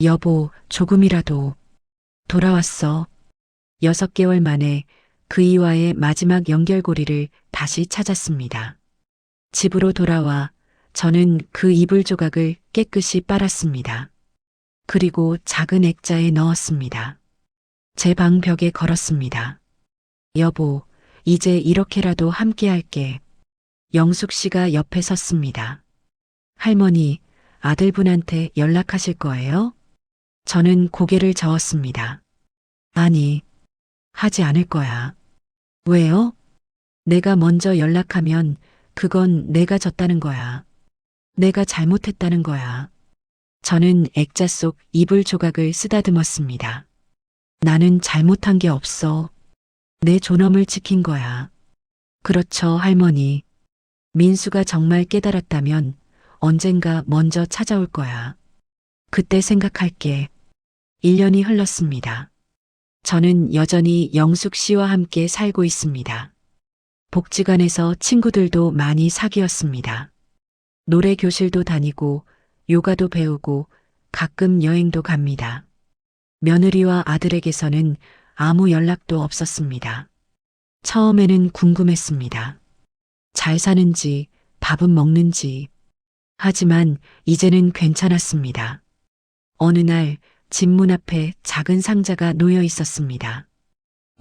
여보, 조금이라도 돌아왔어. 6개월 만에 그이와의 마지막 연결고리를 다시 찾았습니다. 집으로 돌아와 저는 그 이불 조각을 깨끗이 빨았습니다. 그리고 작은 액자에 넣었습니다. 제 방 벽에 걸었습니다. 여보, 이제 이렇게라도 함께 할게. 영숙 씨가 옆에 섰습니다. 할머니, 아들분한테 연락하실 거예요? 저는 고개를 저었습니다. 아니, 하지 않을 거야. 왜요? 내가 먼저 연락하면 그건 내가 졌다는 거야. 내가 잘못했다는 거야. 저는 액자 속 이불 조각을 쓰다듬었습니다. 나는 잘못한 게 없어. 내 존엄을 지킨 거야. 그렇죠, 할머니. 민수가 정말 깨달았다면 언젠가 먼저 찾아올 거야. 그때 생각할게. 1년이 흘렀습니다. 저는 여전히 영숙 씨와 함께 살고 있습니다. 복지관에서 친구들도 많이 사귀었습니다. 노래 교실도 다니고 요가도 배우고 가끔 여행도 갑니다. 며느리와 아들에게서는 아무 연락도 없었습니다. 처음에는 궁금했습니다. 잘 사는지, 밥은 먹는지. 하지만 이제는 괜찮았습니다. 어느 날 집 문 앞에 작은 상자가 놓여 있었습니다.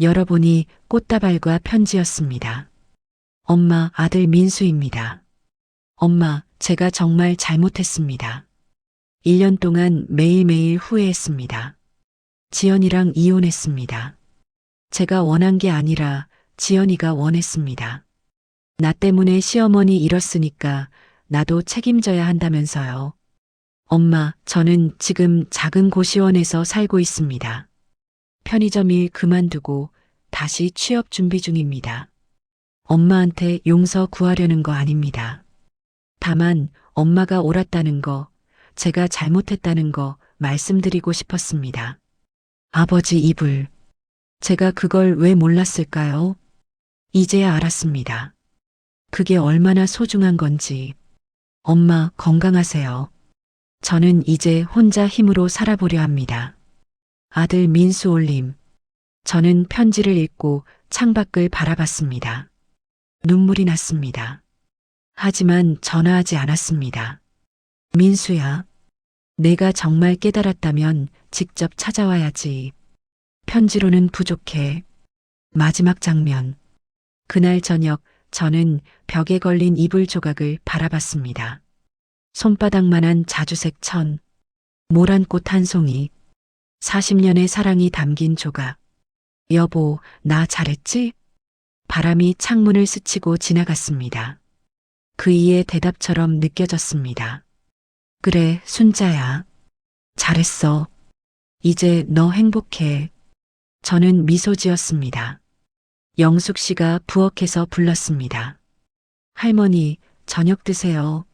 열어보니 꽃다발과 편지였습니다. 엄마, 아들 민수입니다. 엄마, 제가 정말 잘못했습니다. 1년 동안 매일매일 후회했습니다. 지연이랑 이혼했습니다. 제가 원한 게 아니라 지연이가 원했습니다. 나 때문에 시어머니 잃었으니까 나도 책임져야 한다면서요. 엄마, 저는 지금 작은 고시원에서 살고 있습니다. 편의점 일 그만두고 다시 취업 준비 중입니다. 엄마한테 용서 구하려는 거 아닙니다. 다만 엄마가 옳았다는 거, 제가 잘못했다는 거 말씀드리고 싶었습니다. 아버지 이불. 제가 그걸 왜 몰랐을까요? 이제야 알았습니다. 그게 얼마나 소중한 건지. 엄마 건강하세요. 저는 이제 혼자 힘으로 살아보려 합니다. 아들 민수 올림. 저는 편지를 읽고 창밖을 바라봤습니다. 눈물이 났습니다. 하지만 전화하지 않았습니다. 민수야, 내가 정말 깨달았다면 직접 찾아와야지. 편지로는 부족해. 마지막 장면. 그날 저녁 저는 벽에 걸린 이불 조각을 바라봤습니다. 손바닥만한 자주색 천, 모란 꽃 한 송이, 40년의 사랑이 담긴 조각. 여보, 나 잘했지? 바람이 창문을 스치고 지나갔습니다. 그이의 대답처럼 느껴졌습니다. 그래, 순자야. 잘했어. 이제 너 행복해. 저는 미소 지었습니다. 영숙 씨가 부엌에서 불렀습니다. 할머니, 저녁 드세요.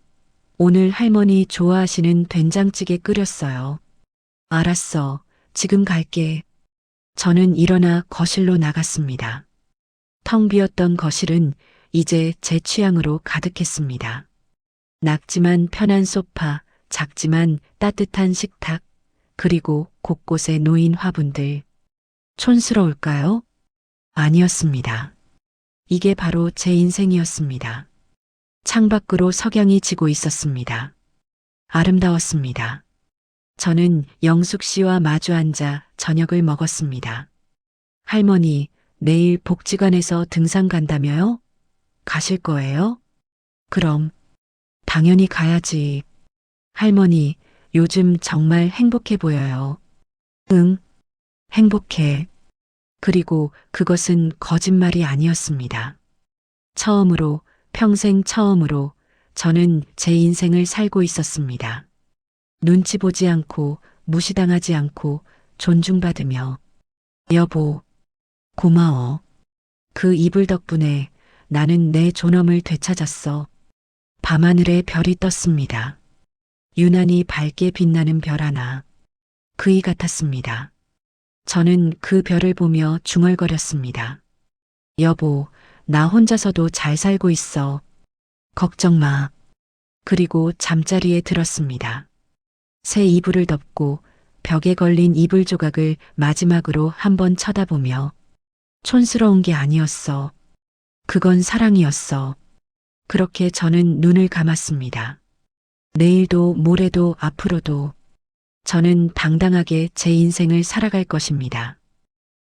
오늘 할머니 좋아하시는 된장찌개 끓였어요. 알았어. 지금 갈게. 저는 일어나 거실로 나갔습니다. 텅 비었던 거실은 이제 제 취향으로 가득했습니다. 낙지만 편한 소파, 작지만 따뜻한 식탁, 그리고 곳곳에 놓인 화분들. 촌스러울까요? 아니었습니다. 이게 바로 제 인생이었습니다. 창밖으로 석양이 지고 있었습니다. 아름다웠습니다. 저는 영숙 씨와 마주 앉아 저녁을 먹었습니다. 할머니, 내일 복지관에서 등산 간다며요? 가실 거예요? 그럼, 당연히 가야지. 할머니, 요즘 정말 행복해 보여요. 응, 행복해. 그리고 그것은 거짓말이 아니었습니다. 처음으로, 평생 처음으로 저는 제 인생을 살고 있었습니다. 눈치 보지 않고, 무시당하지 않고, 존중받으며. 여보, 고마워. 그 이불 덕분에 나는 내 존엄을 되찾았어. 밤하늘에 별이 떴습니다. 유난히 밝게 빛나는 별 하나. 그이 같았습니다. 저는 그 별을 보며 중얼거렸습니다. 여보, 나 혼자서도 잘 살고 있어. 걱정 마. 그리고 잠자리에 들었습니다. 새 이불을 덮고 벽에 걸린 이불 조각을 마지막으로 한번 쳐다보며 촌스러운 게 아니었어. 그건 사랑이었어. 그렇게 저는 눈을 감았습니다. 내일도 모레도 앞으로도 저는 당당하게 제 인생을 살아갈 것입니다.